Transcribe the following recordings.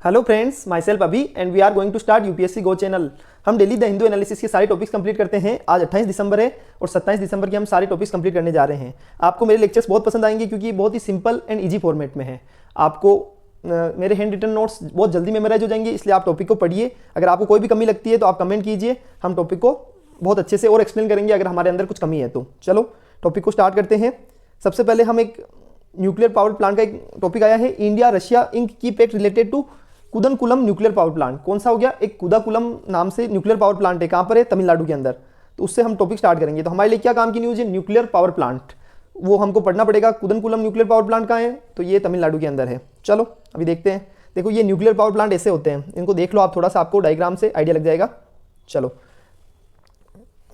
Hello friends, my self Abhi and we are going to start UPSC go channel. हम daily the Hindu analysis के सारे topics complete करते हैं। आज 28 दिसंबर है और 27 दिसंबर के हम सारे टॉपिक्स कंप्लीट करने जा रहे हैं। आपको मेरे लेक्चर्स बहुत पसंद आएंगे क्योंकि बहुत ही सिंपल एंड ईजी फॉर्मेट में है। आपको मेरे हैंड रिटन नोट्स बहुत जल्दी मेमोराइज हो जाएंगे, इसलिए आप टॉपिक को पढ़िए। अगर आपको कोई भी कमी लगती है तो आप कमेंट कीजिए, हम टॉपिक को बहुत अच्छे से और एक्सप्लेन करेंगे अगर हमारे अंदर कुछ कमी है तो। चलो टॉपिक को स्टार्ट करते हैं। सबसे पहले हम एक न्यूक्लियर पावर प्लांट का एक टॉपिक आया है, इंडिया रशिया इंक की pact related to Kudankulam nuclear power plant. कौन सा हो गया? एक कुदाकुलम नाम से न्यूक्लियर पावर प्लांट है। कहाँ पर है? तमिलनाडु के अंदर। तो उससे हम टॉपिक स्टार्ट करेंगे। तो हमारे लिए क्या काम की न्यूज़ है? न्यूक्लियर पावर प्लांट, वो हमको पढ़ना पड़ेगा। कुदनकुलम न्यूक्लियर पावर प्लांट कहाँ है? तो ये तमिलनाडु के अंदर है। चलो अभी देखते हैं। देखो ये न्यूक्लियर पावर प्लांट ऐसे होते हैं, इनको देख लो आप थोड़ा सा, आपको डायग्राम से आइडिया लग जाएगा। चलो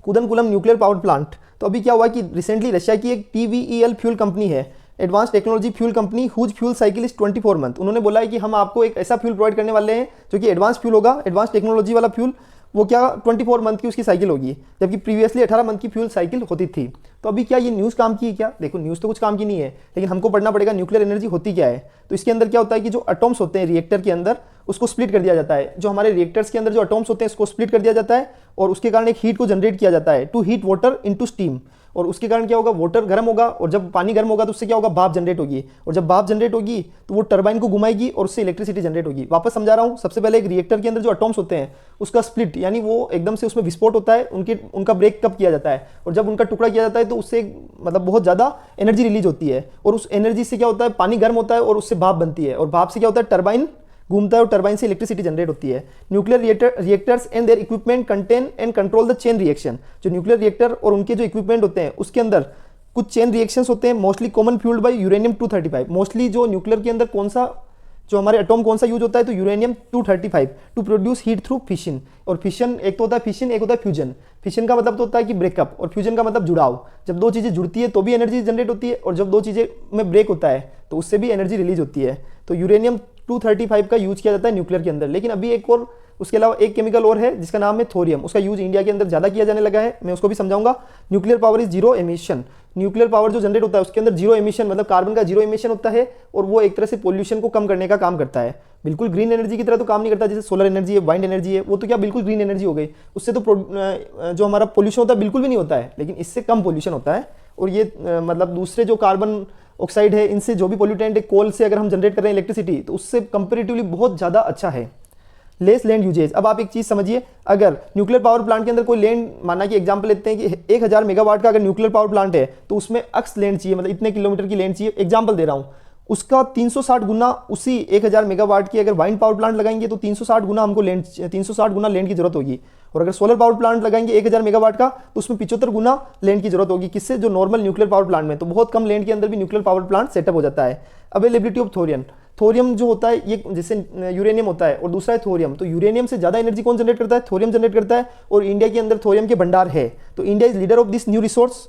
कुदनकुलम न्यूक्लियर पावर प्लांट। तो अभी क्या हुआ कि रिसेंटली रशिया की एक TVEL फ्यूल कंपनी है, advance technology fuel company, whose fuel cycle is 24 month. उन्होंने बोला है कि हम आपको एक ऐसा फ्यूल प्रोवाइड करने वाले हैं जो कि एडवांस फ्यूल होगा, एडवांस टेक्नोलॉजी वाला फ्यूल। वो क्या 24 मंथ की उसकी साइकिल होगी, जबकि प्रीवियसली 18 मंथ की फ्यूल साइकिल होती थी। तो अभी क्या ये न्यूज़ काम की है क्या? देखो न्यूज़ तो कुछ काम की नहीं है, लेकिन हमको पढ़ना पड़ेगा न्यूक्लियर एनर्जी होती क्या है। तो इसके अंदर क्या होता है कि जो एटॉम्स होते हैं रिएक्टर के अंदर, उसको स्प्लिट कर दिया जाता है। जो हमारे रिएक्टर्स के अंदर जो एटॉम्स होते हैं उसको स्प्लिट कर दिया जाता है और उसके कारण एक हीट को जनरेट किया जाता है, to heat water into steam. और उसके कारण क्या होगा? वाटर गर्म होगा और जब पानी गर्म होगा तो उससे क्या होगा? भाप जनरेट होगी, और जब भाप जनरेट होगी तो वो टरबाइन को घुमाएगी और उससे इलेक्ट्रिसिटी जनरेट होगी। वापस समझा रहा हूँ। सबसे पहले एक रिएक्टर के अंदर जो एटॉम्स होते हैं उसका स्प्लिट, यानी वो एकदम से उसमें विस्फोट होता है, उनका ब्रेक कब किया जाता है, और जब उनका टुकड़ा किया जाता है तो उससे मतलब बहुत ज़्यादा एनर्जी रिलीज होती है। और उस एनर्जी से क्या होता है? पानी गर्म होता है और उससे भाप बनती है, और भाप से क्या होता है? टरबाइन घूमता है और टरबाइन से इलेक्ट्रिसिटी जनरेट होती है। Nuclear reactors and their equipment contain and control the chain reaction. जो न्यूक्लियर रिएक्टर और उनके जो इक्विपमेंट होते हैं उसके अंदर कुछ चेन रिएक्शंस होते हैं, mostly common fuelled by uranium 235। Mostly जो न्यूक्लियर के अंदर कौन सा, जो हमारे एटॉम कौन सा यूज होता है? तो uranium 235 to produce heat through fission. और फिशन एक तो होता है फिशन, एक होता है फ्यूजन। फिशन का मतलब तो होता है कि ब्रेकअप, और फ्यूजन का मतलब जुड़ाव। जब दो चीज़ें जुड़ती है तो भी एनर्जी जनरेट होती है, और जब दो चीज़ें में ब्रेक होता है तो उससे भी एनर्जी रिलीज होती है। तो यूरेनियम 235 का यूज किया जाता है न्यूक्लियर के अंदर। लेकिन अभी एक और, उसके अलावा एक केमिकल और है जिसका नाम है थोरियम। उसका यूज इंडिया के अंदर ज़्यादा किया जाने लगा है, मैं उसको भी समझाऊंगा। Nuclear power is zero emission. Nuclear power जो जनरेट होता है उसके अंदर जीरो एमिशन, मतलब कार्बन का जीरो एमिशन होता है, और वो एक तरह से पोल्यूशन को कम करने का काम करता है। बिल्कुल ग्रीन एनर्जी की तरह तो काम नहीं करता, जैसे सोलर एनर्जी है, वाइंड एनर्जी है, वो तो क्या बिल्कुल ग्रीन एनर्जी हो गई। उससे तो जो हमारा पोल्यूशन होता है बिल्कुल भी नहीं होता है, लेकिन इससे कम पोल्यूशन होता है। और ये मतलब दूसरे जो कार्बन ऑक्साइड है, इनसे जो भी पोल्यूटेंट है, कोल से अगर हम जनरेट कर रहे हैं इलेक्ट्रिसिटी, तो उससे कंपेरेटिवली बहुत ज़्यादा अच्छा है। Less land usages. अब आप एक चीज़ समझिए, अगर न्यूक्लियर पावर प्लांट के अंदर कोई लैंड, माना कि एग्जांपल लेते हैं कि 1000 मेगावाट का अगर न्यूक्लियर पावर प्लांट है तो उसमें अक्स लैंड चाहिए, मतलब इतने किलोमीटर की लैंड चाहिए। एग्जांपल दे रहा हूँ, उसका 360 गुना उसी 1000 मेगावाट की अगर वाइंड पावर प्लांट लगाएंगे तो 360 गुना हमको लैंड, 360 गुना लैंड की जरूरत होगी। और अगर सोलर पावर प्लांट लगाएंगे 1000 मेगावाट का तो उसमें 75 गुना लैंड की जरूरत होगी। किससे? जो नॉर्मल न्यूक्लियर पावर प्लांट में। तो बहुत कम लैंड के अंदर भी न्यूक्लियर पावर प्लांट सेटअप हो जाता है। Availability of thorium. थोरियम जो होता है ये जैसे यूरेनियम होता है और दूसरा है थोरियम। तो यूरेनियम से ज़्यादा एनर्जी कौन जनरेट करता है? थोरियम जनरेट करता है, और इंडिया के अंदर थोरियम के भंडार है। तो India is leader of this new resource.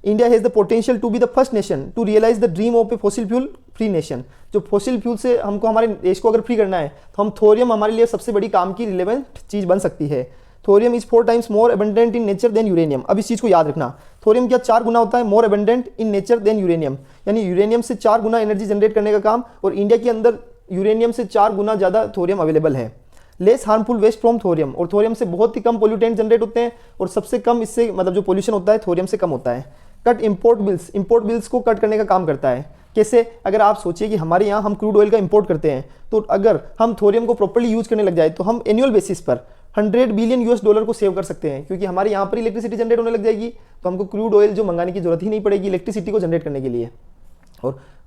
India has the potential to be the first nation to realise the dream of a fossil fuel free nation. जो फॉसिल फ्यूल से हमको हमारे देश को अगर फ्री करना है तो हम थोरियम हमारे लिए सबसे बड़ी काम की रिलेवेंट चीज़ बन सकती है। Thorium is 4 times more abundant in nature than uranium. अब इस चीज़ को याद रखना, थोरियम क्या 4 गुना होता है more abundant in nature than uranium, यानी यूरेनियम से 4 गुना एनर्जी जनरेट करने का काम, और इंडिया के अंदर यूरेनियम से 4 गुना ज़्यादा थोरियम अवेलेबल है। Less harmful waste from thorium. और थोरियम से बहुत ही कम पोल्यूटेंट जनरेट होते हैं, और सबसे कम इससे मतलब जो पोल्यूशन होता है थोरियम से कम होता है। Cut import bills. Import bills को कट करने का काम करता है। कैसे? अगर आप सोचिए कि हमारे यहाँ हम क्रूड ऑयल का इंपोर्ट करते हैं, तो अगर हम थोरियम को प्रॉपर्ली यूज करने लग जाए तो हम एनुअल बेसिस पर $100 बिलियन को सेव कर सकते हैं, क्योंकि हमारे यहाँ पर इलेक्ट्रिसिटी जनरेट होने लग जाएगी। तो हमको क्रूड ऑयल जो मंगाने की जरूरत ही नहीं पड़ेगी इलेक्ट्रिसिटी को जनरेट करने के लिए।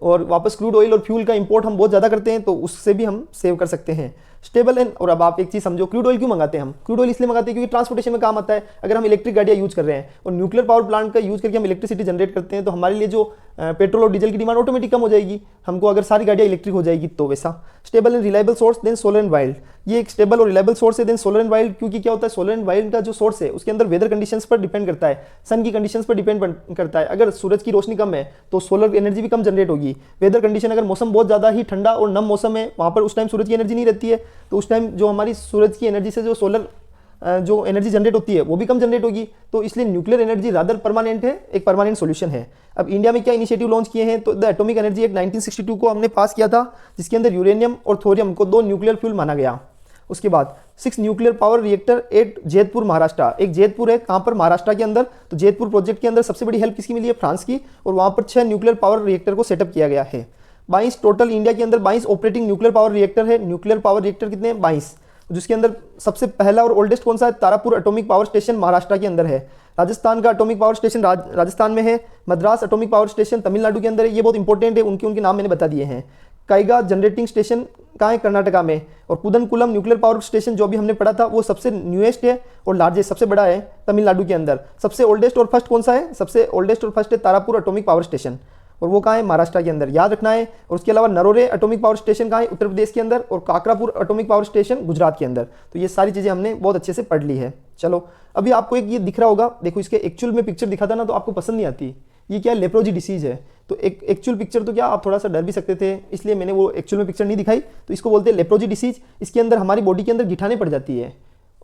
और वापस क्रूड ऑयल और फ्यूल का इंपोर्ट हम बहुत ज़्यादा करते हैं, तो उससे भी हम सेव कर सकते हैं। स्टेबल एंड, और अब आप एक चीज़ समझो, क्रूड ऑयल क्यों मंगाते हैं हम? क्रूड ऑयल इसलिए मंगाते हैं क्योंकि ट्रांसपोर्टेशन में काम आता है। अगर हम इलेक्ट्रिक गाड़ियाँ यूज कर रहे हैं और न्यूक्लियर पावर प्लांट का यूज करके हम इलेक्ट्रिसिटी जनरेट करते हैं, तो हमारे लिए जो पेट्रोल और डीजल की डिमांड ऑटोमेटिक कम हो जाएगी हमको, अगर सारी गाड़ियाँ इलेक्ट्रिक हो जाएगी तो। वैसा stable and reliable source than solar and wild. ये एक स्टेबल और रिलायबल सोर्स है देन सोलर एंड वाइल्ड, क्योंकि क्या होता है सोलर एंड वाइल्ड का जो सोर्स है उसके अंदर वेदर कंडीशंस पर डिपेंड करता है, सन की कंडीशंस पर डिपेंड करता है। अगर सूरज की रोशनी कम है तो सोलर एनर्जी भी कम जनरेट होगी। वेदर कंडीशन, अगर मौसम बहुत ज़्यादा ही ठंडा और नम मौसम है, वहाँ पर उस टाइम सूरज की एनर्जी नहीं रहती है, तो उस टाइम जो हमारी सूरज की एनर्जी से जो सोलर जो एनर्जी जनरेट होती है वो भी कम जनरेट होगी। तो इसलिए न्यूक्लियर एनर्जी रादर परमानेंट है, एक परमानेंट सोल्यूशन है। अब इंडिया में क्या इनिशिएटिव लॉन्च किए हैं, तो द एटॉमिक एनर्जी एक्ट 1962 को हमने पास किया था, जिसके अंदर यूरेनियम और थोरियम को 2 न्यूक्लियर फ्यूल माना गया। उसके बाद 6 nuclear power reactor at Jaitapur Maharashtra, एक जैतपुर है कहाँ पर, महाराष्ट्र के अंदर। तो जैतपुर प्रोजेक्ट के अंदर सबसे बड़ी हेल्प किसकी मिली है, फ्रांस की, और वहाँ पर 6 न्यूक्लियर पावर रिएक्टर को सेटअप किया गया है। 22 टोटल इंडिया के अंदर 22 ऑपरेटिंग न्यूक्लियर पावर रिएक्टर है। न्यूक्लियर पावर रिएक्टर कितने हैं, 22, जिसके अंदर सबसे पहला और ओल्डेस्ट कौन सा है, Tarapur atomic power station Maharashtra के अंदर है। राजस्थान का एटॉमिक पावर स्टेशन राजस्थान में है। Madras atomic power station Tamil Nadu के अंदर है, ये बहुत इंपॉर्टेंट है, उनके नाम मैंने बता दिए हैं। काइगा जनरेटिंग स्टेशन कहाँ है, कर्नाटका में। और कुदनकुलम न्यूक्लियर पावर स्टेशन जो भी हमने पढ़ा था वो सबसे न्यूएस्ट है और लार्जेस्ट, सबसे बड़ा है तमिलनाडु के अंदर। सबसे ओल्डेस्ट और फर्स्ट कौन सा है, सबसे ओल्डेस्ट और फर्स्ट है तारापुर एटॉमिक पावर स्टेशन, और वो कहाँ है, महाराष्ट्र के अंदर, याद रखना है। और उसके अलावा नरोरे एटॉमिक पावर स्टेशन कहाँ है, उत्तर प्रदेश के अंदर, और काकरापुर एटॉमिक पावर स्टेशन गुजरात के अंदर। तो ये सारी चीज़ें हमने बहुत अच्छे से पढ़ ली है। चलो अभी आपको एक ये दिख रहा होगा, देखो इसके एक्चुअल में पिक्चर दिखा था ना तो आपको पसंद नहीं आती। ये क्या, लेप्रोजी डिसीज है। तो एक एक्चुअल पिक्चर तो क्या आप थोड़ा सा डर भी सकते थे, इसलिए मैंने वो एक्चुअल में पिक्चर नहीं दिखाई। तो इसको बोलते हैं लेप्रोजी डिसीज। इसके अंदर हमारी बॉडी के अंदर गिठाने पड़ जाती है,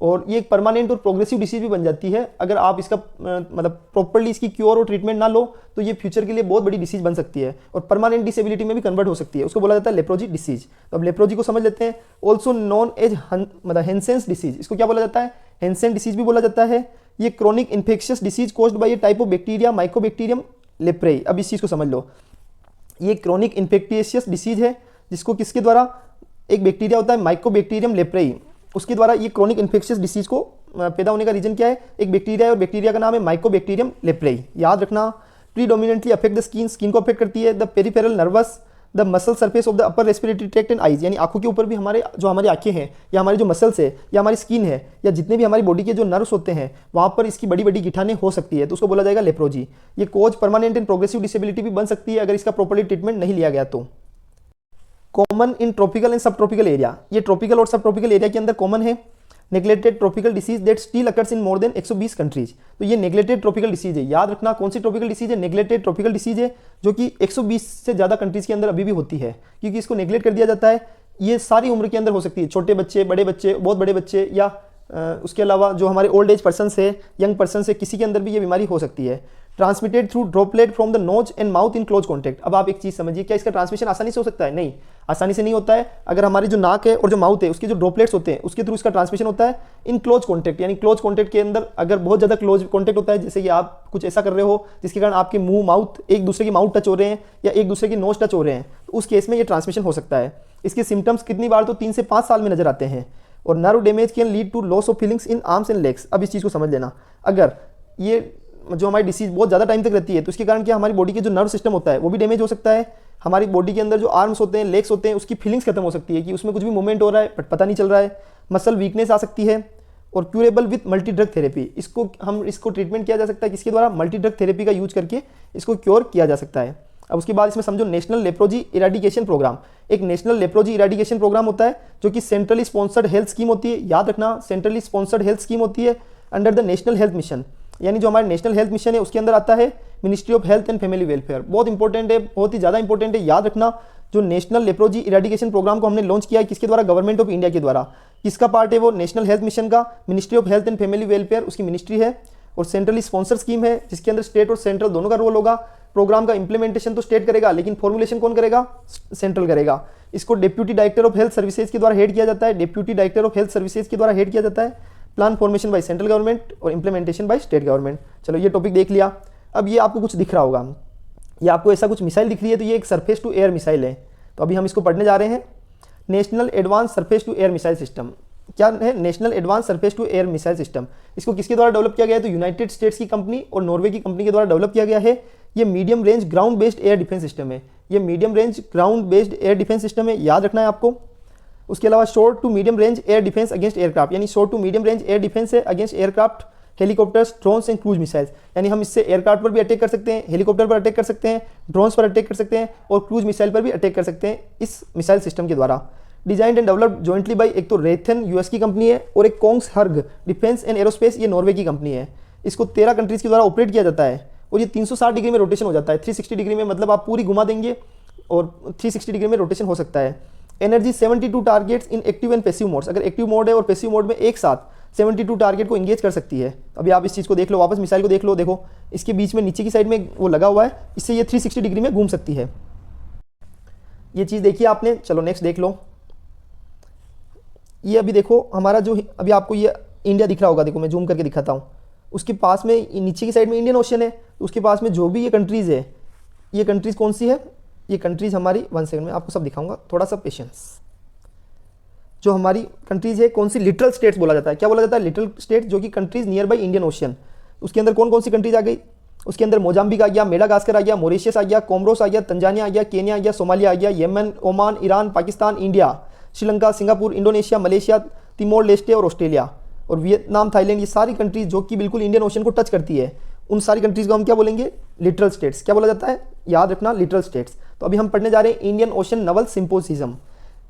और ये एक परमानेंट और प्रोग्रेसिव डिसीज भी बन जाती है। अगर आप इसका मतलब प्रॉपर्ली इसकी क्योर और ट्रीटमेंट ना लो तो ये फ्यूचर के लिए बहुत बड़ी डिसीज बन सकती है, और परमानेंट डिसेबिलिटी में भी कन्वर्ट हो सकती है। उसको बोला जाता है लेप्रोजी डिसीज। तो अब लेप्रोजी को समझ लेते हैं। ऑल्सो नॉन एज मतलब हेंसेंस डिसीज, इसको क्या बोला जाता है, हेंसेन डिसीज भी बोला जाता है। ये chronic infectious disease caused by a type of bacteria mycobacterium leprae. अब इस चीज़ को समझ लो, ये क्रोनिक इन्फेक्टियस डिसीज है, जिसको किसके द्वारा, एक बैक्टीरिया होता है माइकोबैक्टीरियम लेप्रेई, उसके द्वारा ये क्रोनिक इन्फेक्शियस डिसीज को पैदा होने का रीजन क्या है, एक बैक्टीरिया है, और बैक्टीरिया का नाम है माइकोबैक्टीरियम लेप्रेई। याद रखना, predominantly affect the skin, skin को अफेक्ट करती है। The peripheral nervous, the muscle surface of the upper respiratory tract and eyes, यानी आंखों के ऊपर भी हमारे जो हमारी आंखें हैं, या हमारी जो मसल्स है, या हमारी स्किन है, या जितने भी हमारी बॉडी के जो नर्व्स होते हैं वहाँ पर इसकी बड़ी बड़ी गिठाने हो सकती है, तो उसको बोला जाएगा लेप्रोजी। ये कोज परमानेंट एंड प्रोग्रेसिव डिसेबिलिटी भी बन सकती है अगर इसका प्रॉपर्ली ट्रीटमेंट नहीं लिया गया तो। कॉमन इन ट्रॉपिकल एंड सब ट्रॉपिकल एरिया, ये ट्रॉपिकल और सब ट्रॉपिकल एरिया के अंदर कॉमन है। Neglected tropical disease that still occurs in more than 120 countries, तो ये नेग्लेक्टेड ट्रॉपिकल डिसीज है। याद रखना कौन सी ट्रॉपिकल डिसीज है, नेग्लेक्टेड ट्रॉपिकल डिसीज है, जो कि 120 से ज़्यादा कंट्रीज के अंदर अभी भी होती है, क्योंकि इसको नेग्लेक्ट कर दिया जाता है। ये सारी उम्र के अंदर हो सकती है, छोटे बच्चे, बड़े बच्चे, बहुत बड़े बच्चे, या उसके अलावा जो हमारे ओल्ड एज पर्सन है, यंग पर्सन है, किसी के अंदर भी ये बीमारी हो सकती है। Transmitted through droplet from the nose and mouth in close contact. अब आप एक चीज़ समझिए, क्या इसका ट्रांसमिशन आसानी से हो सकता है, नहीं, आसानी से नहीं होता है। अगर हमारी जो नाक है और जो माउथ है उसके जो ड्रॉपलेट्स होते हैं उसके थ्रू इसका ट्रांसमिशन होता है इन क्लोज कॉन्टैक्ट, यानी क्लोज कॉन्टैक्ट के अंदर अगर बहुत ज़्यादा क्लोज कॉन्टैक्ट होता है, जैसे कि आप कुछ ऐसा कर रहे हो जिसके कारण आपके मुंह माउथ एक दूसरे की माउथ टच हो रहे हैं, या एक दूसरे की नोज टच हो रहे हैं, तो उस केस में ये ट्रांसमिशन हो सकता है। इसके सिम्टम्स कितनी बार तो 3 से 5 साल में नजर आते हैं। और nerve damage can lead to loss of feelings in arms and legs. अब इस चीज़ को समझ लेना, अगर ये जो हमारी डिसीज बहुत ज़्यादा टाइम तक रहती है तो इसके कारण क्या हमारी बॉडी के जो नर्व सिस्टम होता है वो भी डैमेज हो सकता है। हमारी बॉडी के अंदर जो आर्म्स होते हैं, लेग्स होते हैं, उसकी फीलिंग्स खत्म हो सकती है कि उसमें कुछ भी मूवमेंट हो रहा है बट पता नहीं चल रहा है। मसल वीकनेस आ सकती है। और curable with multi drug therapy, इसको ट्रीटमेंट किया जा सकता है किसके द्वारा, मल्टी ड्रग थेरेपी का यूज करके इसको क्योर किया जा सकता है। अब उसके बाद इसमें समझो नेशनल लेप्रोजी इरेडिकेशन प्रोग्राम, एक नेशनल लेप्रोजी इरेडिकेशन प्रोग्राम होता है जो कि सेंट्रली स्पॉन्सर्ड हेल्थ स्कीम होती है। याद रखना, सेंट्रली स्पॉन्सर्ड हेल्थ स्कीम होती है under the national health mission, यानी जो हमारे नेशनल हेल्थ मिशन है उसके अंदर आता है ministry of health and family welfare. बहुत इंपॉर्टेंट है, बहुत ही ज़्यादा इंपॉर्टेंट है, याद रखना। जो नेशनल लेप्रोजी इरेडिकेशन प्रोग्राम को हमने लॉन्च किया है किसके द्वारा, गवर्नमेंट ऑफ इंडिया के द्वारा। किसका पार्ट है वो, नेशनल हेल्थ मिशन का, ministry of health and family welfare उसकी मिनिस्ट्री है, और सेंट्रली स्पॉन्सर स्कीम है जिसके अंदर स्टेट और सेंट्रल दोनों का रोल होगा। प्रोग्राम का इंप्लीमेंटेशन तो स्टेट करेगा लेकिन फॉर्मुलेशन कौन करेगा, सेंट्रल करेगा। इसको deputy director of health services के द्वारा हेड किया जाता है, deputy director of health services के द्वारा हेड किया जाता है। Plan formation by central government और इंप्लीमेंटेशन बाय स्टेट गवर्नमेंट। चलो ये टॉपिक देख लिया। अब ये आपको कुछ दिख रहा होगा, ये आपको ऐसा कुछ मिसाइल दिख रही है, तो ये एक सरफेस टू एयर मिसाइल है। तो अभी हम इसको पढ़ने जा रहे हैं। National advance surface to air missile system क्या है, national advance surface to air missile system. इसको किसके द्वारा डेवलप किया गया है, तो यूनाइटेड स्टेट्स की कंपनी और नॉर्वे की कंपनी के द्वारा डेवलप किया गया है। ये medium range ground based air defence system है, ये medium range ground based air defence system है, याद रखना है आपको। उसके अलावा short to medium range air defence against aircraft, यानी short to medium range air defence है against aircraft, helicopters, drones and cruise missiles, यानी हम इससे एयरक्राफ्ट पर भी अटैक कर सकते हैं, हेलीकॉप्टर पर अटैक कर सकते हैं, ड्रोन्स पर अटैक कर सकते हैं, और क्रूज मिसाइल पर भी अटैक कर सकते हैं इस मिसाइल सिस्टम के द्वारा। Designed and developed jointly by, एक तो रेथन यूएस की कंपनी है और एक कोंग्सहर्ग डिफेंस एंड एरोस्पेस ये नॉर्वे की कंपनी है। इसको 13 कंट्रीज के द्वारा ऑपरेट किया जाता है और ये 360 डिग्री में रोटेशन हो जाता है, 360 डिग्री में, मतलब आप पूरी घुमा देंगे और 360 डिग्री में रोटेशन हो सकता है। Energy 72 targets in active and passive modes, अगर एक्टिव मोड है और पैसिव मोड में एक साथ 72 टारगेट को इंगेज कर सकती है। अभी आप इस चीज़ को देख लो, वापस मिसाइल को देख लो, देखो इसके बीच में नीचे की साइड में वो लगा हुआ है, इससे ये 360 डिग्री में घूम सकती है। ये चीज़ देखिए आपने। चलो नेक्स्ट देख लो। ये अभी देखो हमारा जो अभी आपको ये इंडिया दिख रहा होगा, देखो मैं जूम करके दिखाता हूँ। उसके पास में नीचे की साइड में इंडियन ओशन है, तो उसके पास में जो भी ये कंट्रीज़ है, ये कंट्रीज़ कौन सी है, ये कंट्रीज़ हमारी 1 सेकंड में आपको सब दिखाऊंगा, थोड़ा सा पेशेंस। जो हमारी कंट्रीज़ है कौन सी, लिटरल स्टेट्स बोला जाता है। क्या बोला जाता है, लिटरल स्टेट, जो कि countries near by Indian ocean. उसके अंदर कौन कौन सी कंट्रीज आ गई, उसके अंदर मोजाम्बिक आ गया, मेडागास्कर आ गया, मॉरिशस आ गया, कोमरोस आ गया, तंजानिया आ गया, केन्या आ गया, सोमालिया आ गया, Yemen, Oman, Iran, Pakistan, India, Sri Lanka, Singapore, Indonesia, Malaysia, Timor Leste और ऑस्ट्रेलिया और वियतनाम, थाईलैंड। ये सारी कंट्रीज जो कि बिल्कुल इंडियन ओशन को टच करती है, उन सारी कंट्रीज को हम क्या बोलेंगे, लिटरल स्टेट्स। क्या बोला जाता है, याद रखना, लिटरल स्टेट्स। तो अभी हम पढ़ने जा रहे हैं इंडियन ओशन नवल सिंपोजियम।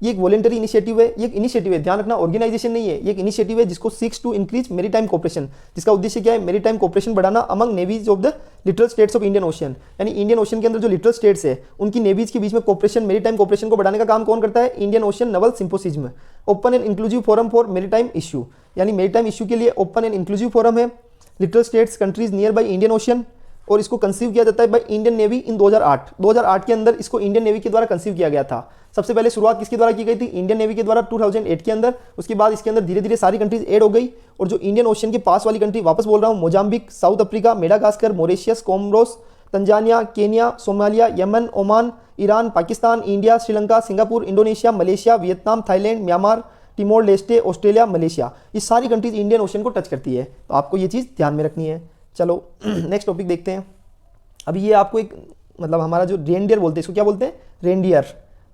ये एक वॉलेंटरी इनिशिएटिव है, ये एक इनिशिएटिव है, ध्यान रखना, ऑर्गेनाइजेशन नहीं है, ये एक इनिशिएटिव है जिसको seeks to increase maritime cooperation, जिसका उद्देश्य क्या है, मेरीटाइम कोऑपरेशन बढ़ाना among navies of the littoral states of Indian ocean. यानी इंडियन ओशन के अंदर जो लिटरल स्टेट्स है उनकी नेवीज के बीच में कोऑपरेशन, मेरीटाइम कोऑपरेशन को बढ़ाने का काम कौन करता है, Indian ocean Naval symposium. Open and inclusive forum for maritime issue, यानी मेरीटाइम इश्यू के लिए ओपन एंड इंक्लूसिव फोरम है, literal states countries near by Indian ocean. और इसको कंसीव किया जाता है बाय इंडियन नेवी इन 2008 के अंदर इसको इंडियन नेवी के द्वारा कंसीव किया गया था। सबसे पहले शुरुआत किसके द्वारा की गई थी, इंडियन नेवी के द्वारा 2008 के अंदर। उसके बाद इसके अंदर धीरे धीरे सारी कंट्रीज ऐड हो गई और जो इंडियन ओशन के पास वाली कंट्री, वापस बोल रहा हूँ, Mozambique, South Africa, Madagascar, Mauritius, Comoros, Tanzania, Kenya, Somalia, Yemen, Oman, Iran, Pakistan, India, Sri Lanka, Singapore, Indonesia, Malaysia, Vietnam, Thailand, Myanmar, Timor Leste, Australia, Malaysia, ये सारी कंट्रीज इंडियन ओशन को टच करती है। तो आपको ये चीज़ ध्यान में रखनी है। चलो नेक्स्ट टॉपिक देखते हैं। अभी ये आपको एक मतलब हमारा जो रेनडियर बोलते हैं, इसको क्या बोलते हैं, रेनडियर।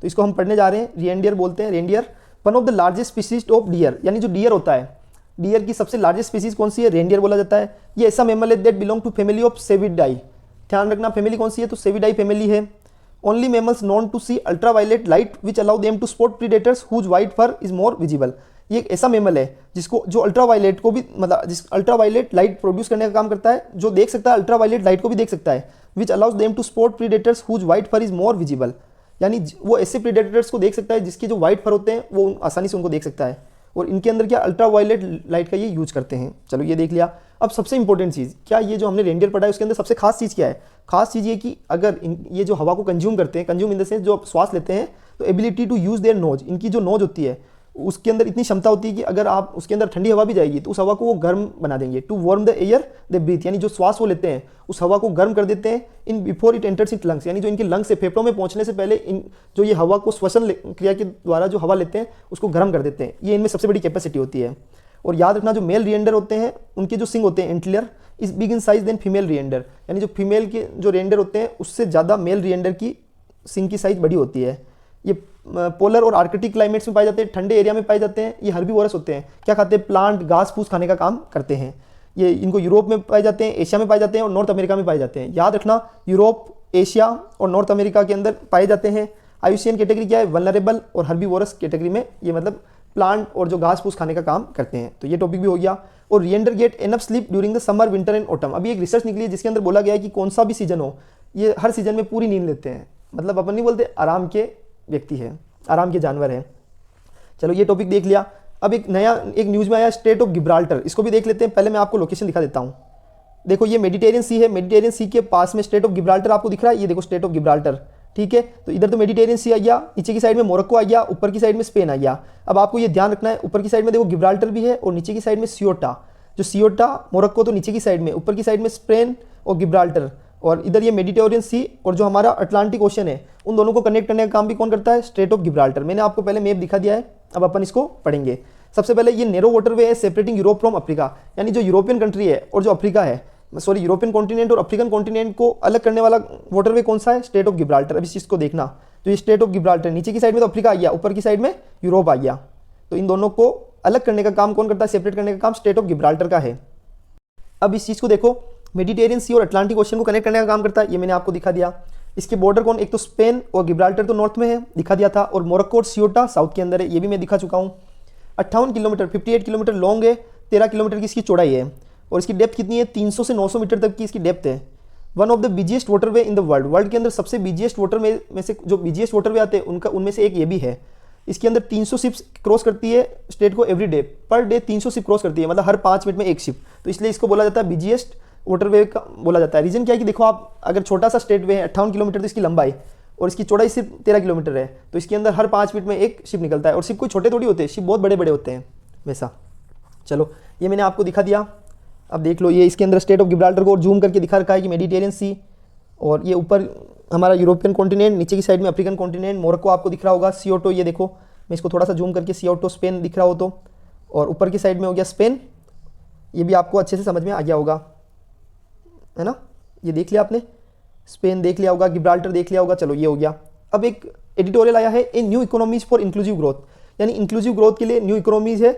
तो इसको हम पढ़ने जा रहे हैं, रेनडियर बोलते हैं। Reindeer one of the largest species of dear, यानी जो डियर होता है, डियर की सबसे लार्जेस्ट स्पीसीज कौन सी है, रेनडियर बोला जाता है। ये ऐसा मैमल है that belong to family of Cervidae. ध्यान रखना फैमिली कौन सी है, तो सेविडाई फैमिली है। Only mammals known to see ultraviolet light which allow them to spot predators whose white fur is more visible. ये एक ऐसा मैमल है जिसको जो अल्ट्रावायलेट को भी मतलब जिस अल्ट्रावायलेट लाइट प्रोड्यूस करने का काम करता है, जो देख सकता है अल्ट्रावायलेट लाइट को भी देख सकता है, which allows them to spot predators whose white fur is more visible. यानी वो ऐसे प्रीडेटर्स को देख सकता है जिसके जो वाइट फर होते हैं वो आसानी से उनको देख सकता है। और इनके अंदर क्या अल्ट्रावायलेट लाइट का ये यूज करते हैं। चलो ये देख लिया। अब सबसे इंपॉर्टेंट चीज़ क्या, ये जो हमने रेनडियर पढ़ा है उसके अंदर सबसे खास चीज़ क्या है, खास चीज़ ये कि अगर ये जो हवा को कंज्यूम करते हैं, कंज्यूम इन द सेंस जो श्वास लेते हैं, तो ability to use their nose, इनकी जो नोज होती है उसके अंदर इतनी क्षमता होती है कि अगर आप उसके अंदर ठंडी हवा भी जाएगी तो उस हवा को वो गर्म बना देंगे। To warm the air they breathe, यानी जो श्वास वो लेते हैं उस हवा को गर्म कर देते हैं in before it enters it lungs, यानी जो इनके लंग्स से फेफड़ों में पहुंचने से पहले इन जो ये हवा को श्वसन क्रिया के द्वारा जो हवा लेते हैं उसको गर्म कर देते हैं। ये इनमें सबसे बड़ी कैपेसिटी होती है। और याद रखना जो मेल रेंडर होते हैं उनके जो सिंग होते हैं antler is big in size than female reindeer, यानी जो फीमेल के जो रेंडर होते हैं उससे ज़्यादा मेल रेंडर की सिंग की साइज बड़ी होती है। ये पोलर और आर्कटिक क्लाइमेट्स में पाए जाते हैं, ठंडे एरिया में पाए जाते हैं। ये हर्बीवोरस होते हैं, क्या खाते हैं, प्लांट, घास फूस खाने का काम करते हैं। ये इनको यूरोप में पाए जाते हैं, एशिया में पाए जाते हैं और नॉर्थ अमेरिका में पाए जाते हैं। याद रखना यूरोप, एशिया और नॉर्थ अमेरिका के अंदर पाए जाते हैं। आयुशियन कैटेगरी क्या है, वल्नरेबल और हर्बीवोरस कैटेगरी में ये मतलब प्लांट और जो घास फूस खाने का काम करते हैं। तो ये टॉपिक भी हो गया। और reindeer get enough sleep during the summer, winter and autumn. अभी एक रिसर्च निकली है जिसके अंदर बोला गया है कि कौन सा भी सीजन हो, ये हर सीजन में पूरी नींद लेते हैं। मतलब अपन नहीं बोलते आराम के व्यक्ति है, आराम के जानवर हैं। चलो ये टॉपिक देख लिया। अब एक नया एक न्यूज़ में आया स्ट्रेट ऑफ गिब्राल्टर, इसको भी देख लेते हैं। पहले मैं आपको लोकेशन दिखा देता हूँ। देखो ये मेडिटेरियन सी है, मेडिटेरियन सी के पास में स्ट्रेट ऑफ गिब्राल्टर आपको दिख रहा है। ये देखो स्ट्रेट ऑफ गिब्राल्टर, ठीक है। तो इधर तो मेडिटेरियन सी आ गया, नीचे की साइड में मोरक्को आ गया, ऊपर की साइड में स्पेन आ गया। अब आपको ये ध्यान रखना है, ऊपर की साइड में देखो गिब्राल्टर भी है और नीचे की साइड में सियोटा। जो सियोटा मोरक्को तो नीचे की साइड में, ऊपर की साइड में स्पेन और गिब्राल्टर, और इधर ये मेडिटेरियन सी और जो हमारा अटलांटिक ओशन है, उन दोनों को कनेक्ट करने का काम भी कौन करता है, स्ट्रेट ऑफ गिब्राल्टर। मैंने आपको पहले मैप दिखा दिया है, अब अपन इसको पढ़ेंगे। सबसे पहले ये नैरो वाटरवे है सेपरेटिंग यूरोप फ्रॉम अफ्रीका, यानी जो यूरोपियन कंट्री है और जो अफ्रीका है, सॉरी यूरोपियन कॉन्टिनेंट और अफ्रीकन कॉन्टिनेंट को अलग करने वाला वाटरवे कौन सा है, स्ट्रेट ऑफ गिब्राल्टर। अब इस चीज़ को देखना, तो ये स्ट्रेट ऑफ गिब्राल्टर, नीचे की साइड में तो अफ्रीका आ गया, ऊपर की साइड में यूरोप आ गया। तो इन दोनों को अलग करने का काम कौन करता है, सेपरेट करने का काम स्ट्रेट ऑफ गिब्राल्टर का है। अब इस चीज़ को देखो, मेडिटेरियन सी और अटलांटिक ओशन को कनेक्ट करने का काम करता है, ये मैंने आपको दिखा दिया। इसके बॉर्डर कौन, एक तो स्पेन और गिब्राल्टर तो नॉर्थ में है, दिखा दिया था, और मोरक्को और सियोटा साउथ के अंदर है, ये भी मैं दिखा चुका हूँ। 58 किलोमीटर 58 किलोमीटर लॉन्ग है, 13 किलोमीटर की इसकी चौड़ाई है, और इसकी डेप्थ कितनी है, 300 से 900 मीटर तक की इसकी डेप्थ है। One of the busiest waterway in the world, world के अंदर सबसे बिजिएस्ट वाटर में से जो बिजिएस्ट वाटरवे आते हैं उनका उनमें से एक ये भी है। इसके अंदर 300 शिप्स क्रॉस करती है स्टेट को every day, per day 300 ship cross करती है, मतलब हर 5 मिनट में एक शिप। तो इसलिए इसको बोला जाता है बिजिएस्ट वाटरवे का बोला जाता है। रीजन क्या है कि देखो आप अगर छोटा सा स्टेट वे है 58 किलोमीटर तो इसकी लंबाई और इसकी चौड़ाई सिर्फ 13 किलोमीटर है, तो इसके अंदर हर 5 मिनट में एक शिप निकलता है। और शिप कोई छोटे थोड़ी होते हैं, शिप बहुत बड़े बड़े होते हैं वैसा। चलो ये मैंने आपको दिखा दिया, अब देख लो ये इसके अंदर स्टेट ऑफ गिब्राल्टर को और जूम करके दिखा रखा है कि मेडिटेरियन सी, और ये ऊपर हमारा यूरोपियन कॉन्टिनेंट, नीचे की साइड में अफ्रीकन कॉन्टिनेंट, मोरक्को आपको दिख रहा होगा, सियोटो ये देखो मैं इसको थोड़ा सा जूम करके, सियोटो स्पेन दिख रहा हो तो, और ऊपर की साइड में हो गया स्पेन, ये भी आपको अच्छे से समझ में आ गया होगा, है ना। ये देख लिया आपने, स्पेन देख लिया होगा, गिब्राल्टर देख लिया होगा। चलो ये हो गया। अब एक एडिटोरियल आया है, a new economies for inclusive growth, यानी इंक्लूसिव ग्रोथ के लिए न्यू इकोनॉमीज है,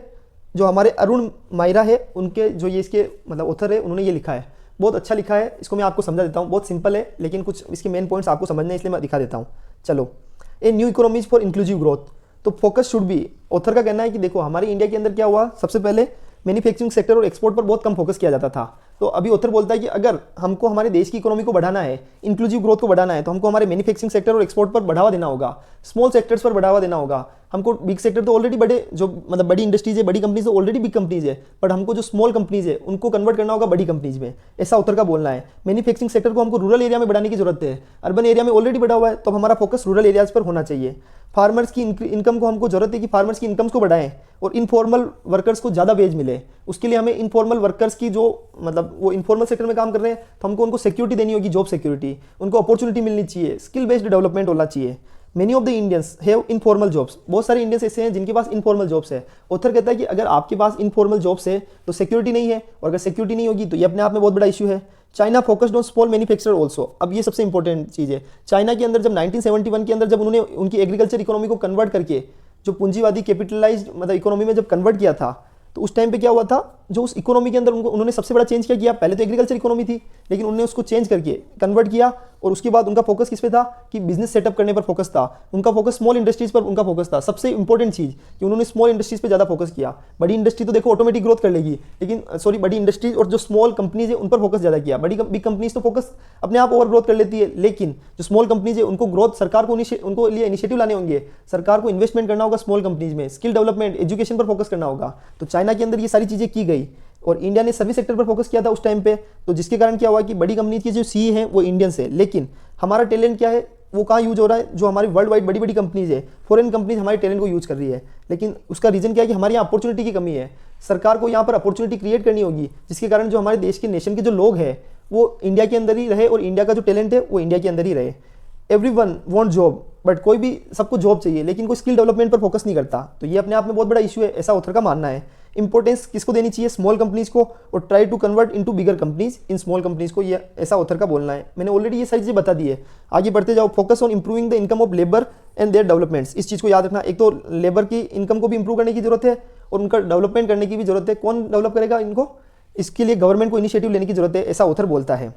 जो हमारे अरुण मायरा है उनके जो ये इसके मतलब ऑथर है, उन्होंने ये लिखा है, बहुत अच्छा लिखा है। इसको मैं आपको समझा देता हूँ, बहुत सिंपल है लेकिन कुछ इसके मेन पॉइंट्स आपको समझना है, इसलिए मैं दिखा देता हूँ। चलो, a new economies for inclusive growth, तो फोकस शुड बी, ऑथर का कहना है कि देखो हमारे इंडिया के अंदर क्या हुआ, सबसे पहले मैन्युफैक्चरिंग सेक्टर और एक्सपोर्ट पर बहुत कम फोकस किया जाता था। तो अभी ऑथर बोलता है कि अगर हमको हमारे देश की इकोनॉमी को बढ़ाना है, इंक्लूसिव ग्रोथ को बढ़ाना है, तो हमको हमारे मैन्युफैक्चरिंग सेक्टर और एक्सपोर्ट पर बढ़ावा देना होगा, स्मॉल सेक्टर्स पर बढ़ावा देना होगा। हमको बिग सेक्टर तो ऑलरेडी बड़े जो मतलब बड़ी इंडस्ट्रीज है, बड़ी कंपनीज तो ऑलरेडी बिग कंपनीज है, बट हमको जो स्मॉल कंपनीज है उनको कन्वर्ट करना होगा बड़ी कंपनीज में, ऐसा ऑथर का बोलना है। मैन्युफैक्चरिंग सेक्टर को हमको रूरल एरिया में बढ़ाने की जरूरत है, अर्बन एरिया में ऑलरेडी बढ़ा हुआ है, तो हमारा फोकस रूरल एरियाज पर होना चाहिए। फार्मर्स की इनकम को हमको जरूरत है कि फार्मर्स की इनकम्स को बढ़ाएं और इनफॉर्मल वर्कर्स को ज़्यादा वेज मिले। उसके लिए हमें इनफॉर्मल वर्कर्स की जो मतलब वो इनफॉर्मल सेक्टर में काम कर रहे हैं, तो हमको उनको सिक्योरिटी देनी होगी, जॉब सिक्योरिटी, उनको अपॉर्चुनिटी मिलनी चाहिए, स्किल बेस्ड डेवलपमेंट होना चाहिए। Many of the Indians have informal jobs, बहुत सारे इंडियंस ऐसे हैं जिनके पास इनफॉर्मल जॉब्स है। ऑथर कहता है कि अगर आपके पास इनफॉर्मल जॉब्स है तो सिक्योरिटी नहीं है, और अगर सिक्योरिटी नहीं होगी तो ये अपने आप में बहुत बड़ा इशू है। China focused on small manufacturer also, अब ये सबसे इंपॉर्टेंट चीज़ है। चाइना के अंदर जब 1971 के अंदर जब उन्होंने उनकी एग्रीकल्चर इकोनॉमी को कन्वर्ट करके जो पूंजीवादी कैपिटलाइज्ड मतलब इकोनॉमी में जब कन्वर्ट किया था, तो उस टाइम पे क्या हुआ था, जो उस इकोनॉमी के अंदर उन्होंने सबसे बड़ा चेंज क्या किया, पहले तो एग्रीकल्चर इकोनॉमी थी लेकिन उन्होंने उसको चेंज करके कन्वर्ट किया, और उसके बाद उनका फोकस किस पे था कि बिजनेस सेटअप करने पर फोकस था, उनका फोकस स्मॉल इंडस्ट्रीज पर उनका फोकस था। सबसे इंपॉर्टेंट चीज़ कि उन्होंने स्मॉल इंडस्ट्रीज पे ज़्यादा फोकस किया। बड़ी इंडस्ट्री तो देखो ऑटोमेटिक ग्रोथ कर लेगी, लेकिन सॉरी बड़ी इंडस्ट्रीज और जो स्मॉल कंपनीज है उन पर फोकस ज़्यादा किया। बिग कंपनीज तो फोकस अपने आप ओवर ग्रोथ कर लेती है, लेकिन जो स्मॉल कंपनीज है उनको ग्रोथ सरकार को उनको लिए इनिशिएटिव लाने होंगे, सरकार को इन्वेस्टमेंट करना होगा स्मॉल कंपनीज में, स्किल डेवलपमेंट एजुकेशन पर फोकस करना होगा। तो चाइना के अंदर ये सारी चीज़ें की गई, और इंडिया ने सर्विस सेक्टर पर फोकस किया था उस टाइम पे, तो जिसके कारण क्या हुआ कि बड़ी कंपनी की जो सीई है वो इंडियंस है, लेकिन हमारा टैलेंट क्या है वो कहाँ यूज हो रहा है, जो हमारी वर्ल्ड वाइड बड़ी बड़ी कंपनीज है, फॉरेन कंपनीज हमारे टैलेंट को यूज कर रही है। लेकिन उसका रीजन क्या है कि हमारे यहाँ अपॉर्चुनिटी की कमी है। सरकार को यहाँ पर अपॉर्चुनिटी क्रिएट करनी होगी, जिसके कारण जो हमारे देश के नेशन के जो लोग हैं वो इंडिया के अंदर ही रहे, और इंडिया का जो टैलेंट है वो इंडिया के अंदर ही रहे। एवरीवन वांट जॉब, बट कोई भी सबको जॉब चाहिए लेकिन कोई स्किल डेवलपमेंट पर फोकस नहीं करता, तो ये अपने आप में बहुत बड़ा इशू है, ऐसा ऑथर का मानना है। इंपॉर्टेंस किसको देनी चाहिए, स्मॉल कंपनीज को, और try to convert into bigger companies in small companies को, ये ऐसा ऑथर का बोलना है। मैंने ऑलरेडी ये सारी चीज़ें बता दी है, आगे बढ़ते जाओ। Focus on improving the income of labour and their developments, इस चीज़ को याद रखना। एक तो लेबर की इनकम को भी इंप्रूव करने की जरूरत है और उनका डेवलपमेंट करने की भी जरूरत है। कौन डेवलप करेगा इनको, इसके लिए गवर्नमेंट को इनिशिएटिव लेने की जरूरत है, ऐसा ऑथर बोलता है।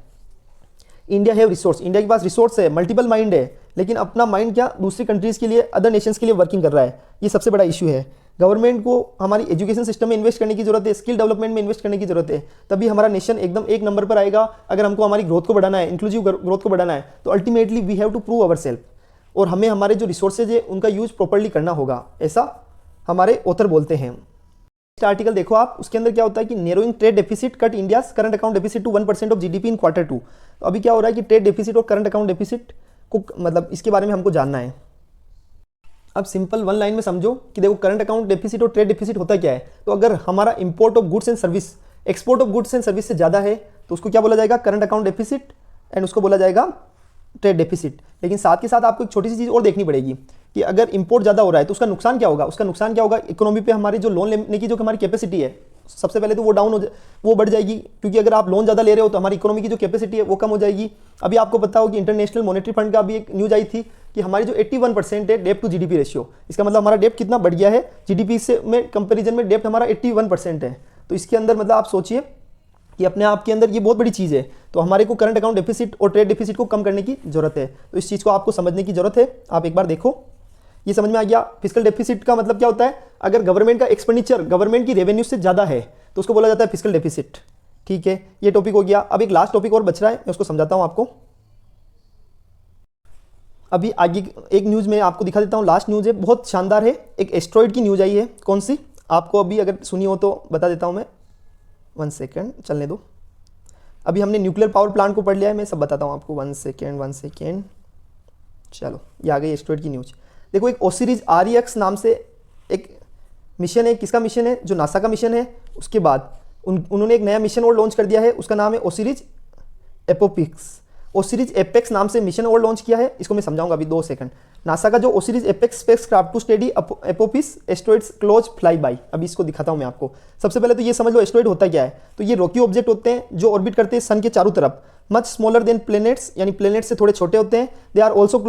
इंडिया हैव रिसोर्स, इंडिया के पास रिसोर्स है, मल्टीपल माइंड है, लेकिन अपना माइंड क्या दूसरी कंट्रीज के लिए, अदर नेशंस के लिए वर्किंग कर रहा है, ये सबसे बड़ा इशू है। गवर्नमेंट को हमारी एजुकेशन सिस्टम में इन्वेस्ट करने की जरूरत है, स्किल डेवलपमेंट में इन्वेस्ट करने की जरूरत है, तभी हमारा नेशन एकदम एक नंबर पर आएगा। अगर हमको हमारी ग्रोथ को बढ़ाना है, इंक्लूसिव ग्रोथ को बढ़ाना है, तो ultimately we have to prove our self, और हमें हमारे जो रिसोर्सेज है उनका यूज प्रॉपर्ली करना होगा, ऐसा हमारे ऑथर बोलते हैं। आर्टिकल देखो आप, उसके अंदर क्या होता है कि narrowing trade deficit cut India's current account deficit to 1% of GDP in quarter 2। तो अभी क्या हो रहा है कि ट्रेड डेफिसिट और करंट अकाउंट डेफिसिट को मतलब इसके बारे में हमको जानना है। अब सिंपल वन लाइन में समझो कि देखो करंट अकाउंट डेफिसिट और ट्रेड डेफिसिट होता क्या है। तो अगर हमारा import of goods and service export of goods and service से ज़्यादा है तो उसको क्या बोला जाएगा, करंट अकाउंट डेफिसिट, एंड उसको बोला जाएगा ट्रेड डेफिसिट। लेकिन साथ के साथ आपको एक छोटी सी चीज़ और देखनी पड़ेगी कि अगर इंपोर्ट ज़्यादा हो रहा है तो उसका नुकसान क्या होगा। उसका नुकसान क्या होगा, इकोनॉमी पे हमारी जो लोन लेने की जो हमारी कैपेसिटी है, सबसे पहले तो वो बढ़ जाएगी, क्योंकि अगर आप लोन ज़्यादा ले रहे हो तो हमारी इकोनॉमी की जो कैपेसिटी है वो कम हो जाएगी। अभी आपको पता हो कि इंटरनेशनल मॉनेटरी फंड का अभी एक न्यूज आई थी कि हमारी जो 81% है डेप्ट टू जीडीपी रेशियो, इसका मतलब हमारा डेप्ट कितना बढ़ गया है, जीडीपी से में कंपेरिजन में डेप्ट हमारा 81% है। तो इसके अंदर मतलब आप सोचिए कि अपने आप के अंदर ये बहुत बड़ी चीज़ है। तो हमारे को करंट अकाउंट डेफिसिट और ट्रेड डेफिसिट को कम करने की जरूरत है, तो इस चीज़ को आपको समझने की जरूरत है। आप एक बार देखो, ये समझ में आ गया। फिस्कल डेफिसिट का मतलब क्या होता है, अगर गवर्नमेंट का एक्सपेंडिचर गवर्नमेंट की रेवेन्यू से ज़्यादा है तो उसको बोला जाता है फिस्कल डेफिसिट। ठीक है, ये टॉपिक हो गया। अब एक लास्ट टॉपिक और बच रहा है, मैं उसको समझाता हूँ आपको। अभी आगे एक न्यूज़ मैं आपको दिखा देता हूँ, लास्ट न्यूज़ है, बहुत शानदार है। एक एस्ट्रॉइड की न्यूज़ आई है। कौन सी आपको अभी अगर सुनी हो तो बता देता हूँ मैं। 1 सेकेंड चलने दो। अभी हमने न्यूक्लियर पावर प्लांट को पढ़ लिया है, मैं सब बताता हूँ आपको। 1 सेकेंड। चलो ये आ गई एस्ट्रॉइड की न्यूज़। देखो एक ओसिरिस REX नाम से एक मिशन है। किसका मिशन है? जो नासा का मिशन है। उसके बाद उन्होंने एक नया मिशन और लॉन्च कर दिया है, उसका नाम है ओसिरिस एपोपिक्स। ओसिरिस एपेक्स नाम से मिशन और लॉन्च किया है, इसको मैं समझाऊंगा अभी 2 सेकंड। नासा का जो Osiris Apex spacecraft to study Apophis asteroids close fly by, अभी इसको दिखाता हूं मैं आपको। सबसे पहले तो ये समझ लो एस्ट्रॉइड होता क्या है। तो ये रॉकी ऑब्जेक्ट होते हैं जो ऑर्बिट करते हैं सन के चारों तरफ, मच स्मॉलर देन प्लैनेट्स, यानी प्लैनेट्स से थोड़े छोटे होते हैं। They are also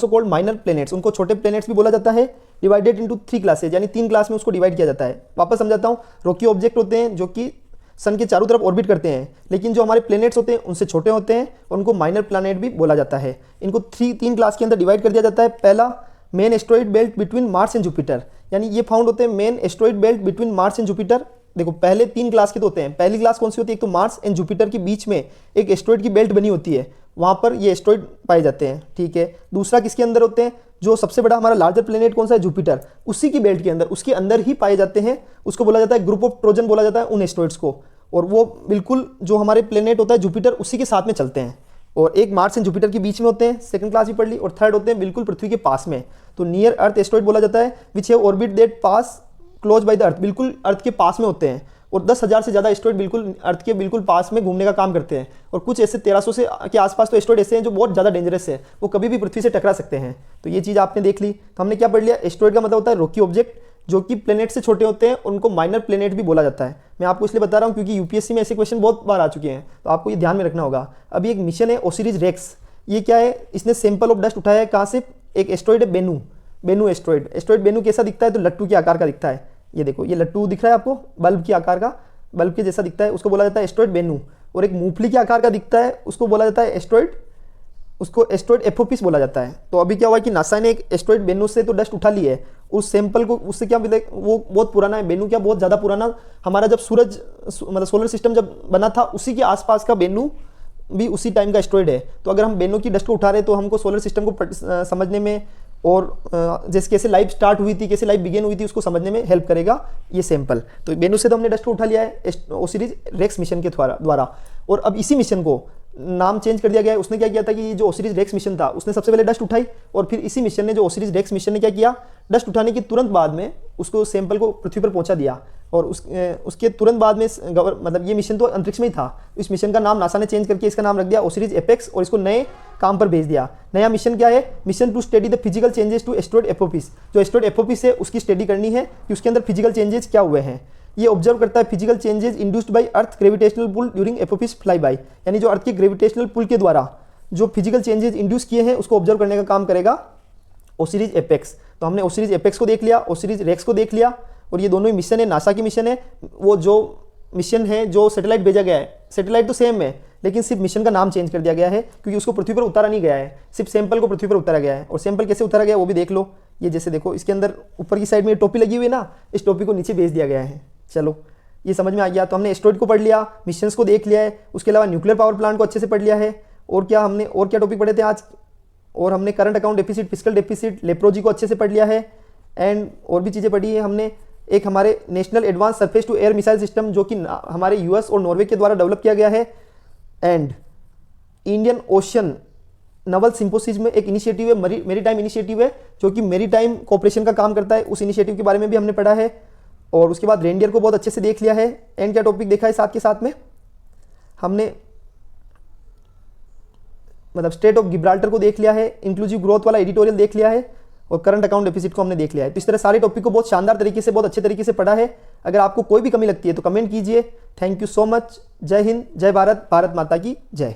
called minor planets, उनको छोटे प्लैनेट्स भी बोला जाता है। डिवाइडेड इंटू 3 क्लासेज, यानी 3 क्लास में उसको डिवाइड किया जाता है। वापस समझाता हूँ, रॉकी ऑब्जेक्ट होते हैं जो कि सन के चारों तरफ ऑर्बिट करते हैं, लेकिन जो हमारे प्लैनेट्स होते हैं उनसे छोटे होते हैं और उनको माइनर प्लैनेट भी बोला जाता है। इनको 3 क्लास के अंदर डिवाइड कर दिया जाता है। पहला main asteroid belt between Mars and Jupiter, यानी ये फाउंड होते हैं main asteroid belt between Mars and Jupiter. देखो पहले 3 क्लास के तो होते हैं। पहली क्लास कौन सी होती है? एक तो मार्स एंड जुपिटर के बीच में एक एस्ट्रॉइड की बेल्ट बनी होती है, वहां पर ये एस्ट्रॉइड पाए जाते हैं, ठीक है। दूसरा किसके अंदर होते हैं? जो सबसे बड़ा हमारा लार्जर प्लेनेट कौन सा है? जुपिटर, उसी की बेल्ट के अंदर, उसके अंदर ही पाए जाते हैं। उसको बोला जाता है ग्रुप ऑफ ट्रोजन बोला जाता है उन एस्ट्रॉइड्स को। और वो बिल्कुल जो हमारे प्लेनेट होता है जुपिटर, उसी के साथ में चलते हैं। और एक मार्स एंड जुपिटर के बीच में होते हैं, सेकंड क्लास भी पढ़ ली। और थर्ड होते हैं बिल्कुल पृथ्वी के पास में, तो नियर अर्थ एस्ट्रॉइड बोला जाता है। Which have orbit that pass close by the earth, बिल्कुल अर्थ के पास में होते हैं। और 10,000 से ज़्यादा एस्ट्रॉइड बिल्कुल अर्थ के बिल्कुल पास में घूमने का काम करते हैं। और कुछ ऐसे 1300 से के आसपास तो एस्ट्रॉइड ऐसे हैं जो बहुत ज़्यादा डेंजरस है, वो कभी भी पृथ्वी से टकरा सकते हैं। तो ये चीज़ आपने देख ली। तो हमने क्या पढ़ लिया? एस्ट्रॉइड का मतलब होता है रॉकी ऑब्जेक्ट जो कि प्लेनेट से छोटे होते हैं, उनको माइनर प्लेनेट भी बोला जाता है। मैं आपको इसलिए बता रहा हूँ क्योंकि यूपीएससी में ऐसे क्वेश्चन बहुत बार आ चुके हैं, तो आपको ये ध्यान में रखना होगा। अभी एक मिशन है ओसिरिस रेक्स। ये क्या है? इसने सैंपल ऑफ डस्ट उठाया है। कहाँ से? एक एस्ट्रॉइड है बेनू एस्ट्रॉइड। एस्ट्रॉइड बेनू कैसा दिखता है? तो लट्टू के आकार का दिखता है। ये देखो, ये लट्टू दिख रहा है आपको, बल्ब के आकार का, बल्ब के जैसा दिखता है, उसको बोला जाता है एस्ट्रॉइड बेनू। और एक मूंगफली के आकार का दिखता है, उसको बोला जाता है एस्ट्रॉइड, उसको एस्ट्रॉइड एपोपिस बोला जाता है। तो अभी क्या हुआ कि नासा ने एक एस्ट्रॉइड बेनू से तो डस्ट उठा ली है, उस सैंपल को, उससे क्या मिला? वो बहुत पुराना है बेनू, क्या बहुत ज़्यादा पुराना। हमारा जब सूरज मतलब सोलर सिस्टम जब बना था, उसी के आसपास का बेनू भी उसी टाइम का एस्ट्रॉइड है। तो अगर हम बेनू की डस्ट को उठा रहे हैं तो हमको सोलर सिस्टम को समझने में और जैसे कैसे लाइफ स्टार्ट हुई थी, कैसे लाइफ बिगेन हुई थी, उसको समझने में हेल्प करेगा ये सैंपल। तो बेनू से तो हमने डस्ट को उठा लिया है ओसिरिस रेक्स मिशन के द्वारा। और अब इसी मिशन को नाम चेंज कर दिया गया है। उसने क्या किया था कि ये जो ओसिरिस रेक्स मिशन था, उसने सबसे पहले डस्ट उठाई, और फिर इसी मिशन ने, जो ओसिरिस रेक्स मिशन ने क्या किया, डस्ट उठाने के तुरंत बाद में उसको सैंपल को पृथ्वी पर पहुंचा दिया। और उसके तुरंत बाद में मतलब ये मिशन तो अंतरिक्ष में ही था, इस मिशन का नाम नासा ने चेंज करके इसका नाम रख दिया ओसिरिस एपेक्स, और इसको नए काम पर भेज दिया। नया मिशन क्या है? Mission to study the physical changes to asteroid Apophis. जो एस्ट्रॉइड एपोपिस है उसकी स्टडी करनी है कि उसके अंदर फिजिकल चेंजेस क्या हुए हैं। ये ऑब्जर्व करता है physical changes induced by earth gravitational pull during Apophis fly by, यानी जो अर्थ के ग्रेविटेशनल पुल के द्वारा जो फिजिकल चेंजेस इंड्यूस किए हैं उसको ऑब्जर्व करने का काम करेगा ओसिरिस एपेक्स। तो हमने ओसिरिस एपेक्स को देख लिया, ओसिरिस रेक्स को देख लिया, और ये दोनों ही मिशन है, नासा की मिशन है। वो जो मिशन है, जो सैटेलाइट भेजा गया है, सैटेलाइट तो सेम है, लेकिन सिर्फ मिशन का नाम चेंज कर दिया गया है क्योंकि उसको पृथ्वी पर उतारा नहीं गया है, सिर्फ सैंपल को पृथ्वी पर उतारा गया है। और सैंपल कैसे उतारा गया वो भी देख लो। ये जैसे देखो, इसके अंदर ऊपर की साइड में टोपी लगी हुई है ना, इस टोपी को नीचे भेज दिया गया है। चलो ये समझ में आ गया। तो हमने एस्ट्रॉइड को पढ़ लिया, मिशंस को देख लिया है, उसके अलावा न्यूक्लियर पावर प्लांट को अच्छे से पढ़ लिया है। और क्या हमने और क्या टॉपिक पढ़े थे आज? और हमने current account deficit, fiscal deficit, leprosy को अच्छे से पढ़ लिया है। एंड और भी चीज़ें पढ़ी है हमने। एक हमारे national advance surface to air missile system जो कि हमारे यूएस और नॉर्वे के द्वारा डेवलप किया गया है। एंड इंडियन ओशन नवल सिंपोसिस में एक इनिशिएटिव है, मेरीटाइम इनिशिएटिव है, जो कि मेरीटाइम कोऑपरेशन का काम करता है। उस इनिशिएटिव के बारे में भी हमने पढ़ा है। और उसके बाद रेनडियर को बहुत अच्छे से देख लिया है। एंड क्या टॉपिक देखा है साथ के साथ में? हमने मतलब स्टेट ऑफ गिब्राल्टर को देख लिया है, इंक्लूसिव ग्रोथ वाला एडिटोरियल देख लिया है, और करंट अकाउंट डेफिसिट को हमने देख लिया है। तो इस तरह सारे टॉपिक को बहुत शानदार तरीके से, बहुत अच्छे तरीके से पढ़ा है। अगर आपको कोई भी कमी लगती है तो कमेंट कीजिए। Thank you so much. जय हिंद, जय भारत, भारत माता की जय।